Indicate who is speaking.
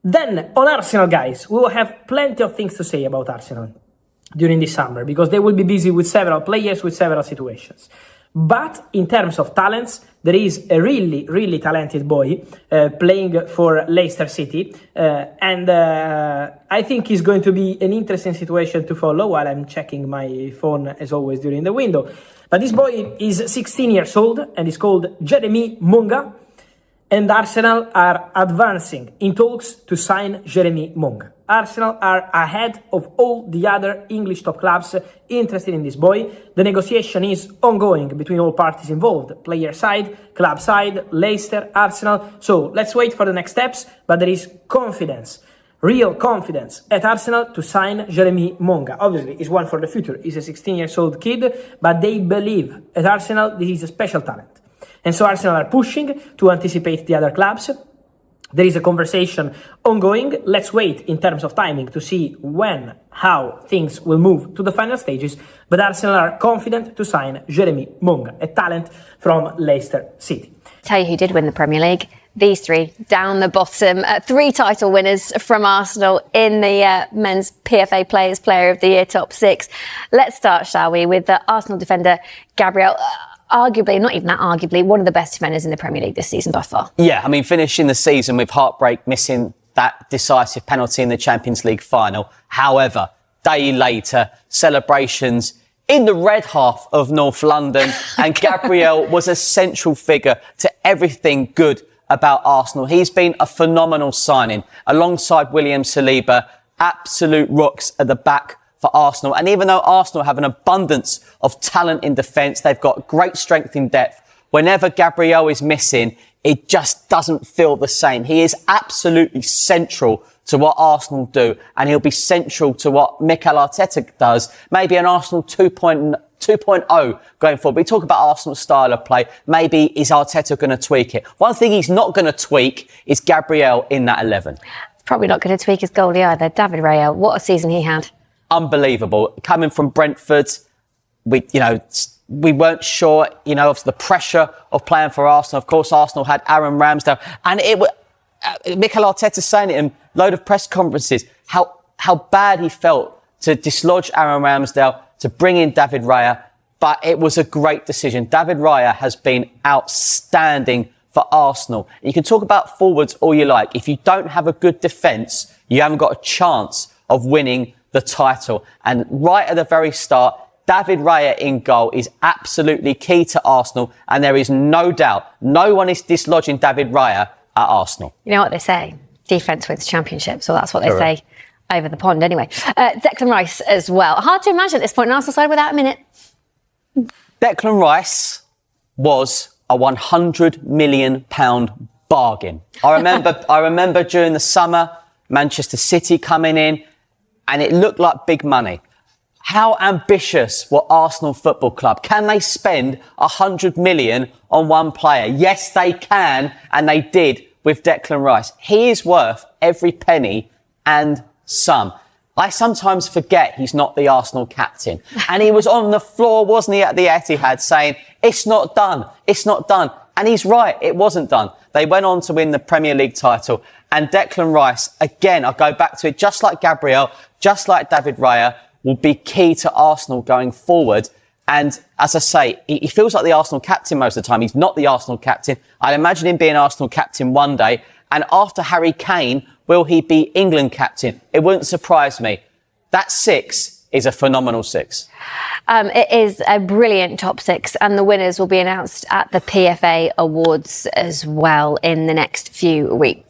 Speaker 1: Then, on Arsenal, guys, we will have plenty of things to say about Arsenal during this summer, because they will be busy with several players, with several situations. But in terms of talents, there is a really, really talented boy playing for Leicester City. And I think it's going to be an interesting situation to follow while I'm checking my phone, as always, during the window. But this boy is 16 years old and is called Jeremy Monga. And Arsenal are advancing in talks to sign Jeremy Monga. Arsenal are ahead of all the other English top clubs interested in this boy. The negotiation is ongoing between all parties involved, player side, club side, Leicester, Arsenal. So let's wait for the next steps, but there is confidence, real confidence at Arsenal to sign Jeremy Monga. Obviously, he's one for the future. He's a 16-year-old kid, but they believe at Arsenal this is a special talent. And so Arsenal are pushing to anticipate the other clubs. There is a conversation ongoing. Let's wait in terms of timing to see when, how things will move to the final stages. But Arsenal are confident to sign Jeremy Monga, a talent from Leicester City.
Speaker 2: Tell you who did win the Premier League. These three down the bottom. 3 title winners from Arsenal in the men's PFA Players Player of the Year top 6. Let's start, shall we, with the Arsenal defender Gabriel. Arguably, not even that arguably, one of the best defenders in the Premier League this season by far.
Speaker 3: Yeah, I mean, finishing the season with heartbreak, missing that decisive penalty in the Champions League final. However, day later, celebrations in the red half of North London, and Gabriel was a central figure to everything good about Arsenal. He's been a phenomenal signing alongside William Saliba, absolute rocks at the back for Arsenal. And even though Arsenal have an abundance of talent in defence, they've got great strength in depth. Whenever Gabriel is missing, it just doesn't feel the same. He is absolutely central to what Arsenal do, and he'll be central to what Mikel Arteta does. Maybe an Arsenal 2.0 going forward. We talk about Arsenal's style of play. Maybe is Arteta going to tweak it? One thing he's not going to tweak is Gabriel in that 11.
Speaker 2: Probably not going to tweak his goalie either. David Raya, what a season he had.
Speaker 3: Unbelievable. Coming from Brentford, we weren't sure, of the pressure of playing for Arsenal. Of course, Arsenal had Aaron Ramsdale, and it was Mikel Arteta saying it in a load of press conferences how bad he felt to dislodge Aaron Ramsdale, to bring in David Raya. But it was a great decision. David Raya has been outstanding for Arsenal. And you can talk about forwards all you like. If you don't have a good defence, you haven't got a chance of winning the title. And right at the very start, David Raya in goal is absolutely key to Arsenal, and there is no doubt no one is dislodging David Raya at Arsenal.
Speaker 2: You know what they say? Defence wins championships, so that's what they say over the pond anyway. Declan Rice as well. Hard to imagine at this point an Arsenal side without a minute.
Speaker 3: Declan Rice was a £100 million bargain. I remember during the summer, Manchester City coming in, and it looked like big money. How ambitious were Arsenal Football Club? Can they spend 100 million on one player? Yes, they can, and they did with Declan Rice. He is worth every penny and some. I sometimes forget he's not the Arsenal captain. And he was on the floor, wasn't he, at the Etihad saying, it's not done, it's not done. And he's right, it wasn't done. They went on to win the Premier League title. And Declan Rice, again, I'll go back to it, just like Gabriel, just like David Raya, will be key to Arsenal going forward. And as I say, he feels like the Arsenal captain most of the time. He's not the Arsenal captain. I'd imagine him being Arsenal captain one day. And after Harry Kane, will he be England captain? It wouldn't surprise me. That 6 is a phenomenal 6.
Speaker 2: It is a brilliant top 6, and the winners will be announced at the PFA Awards as well in the next few weeks.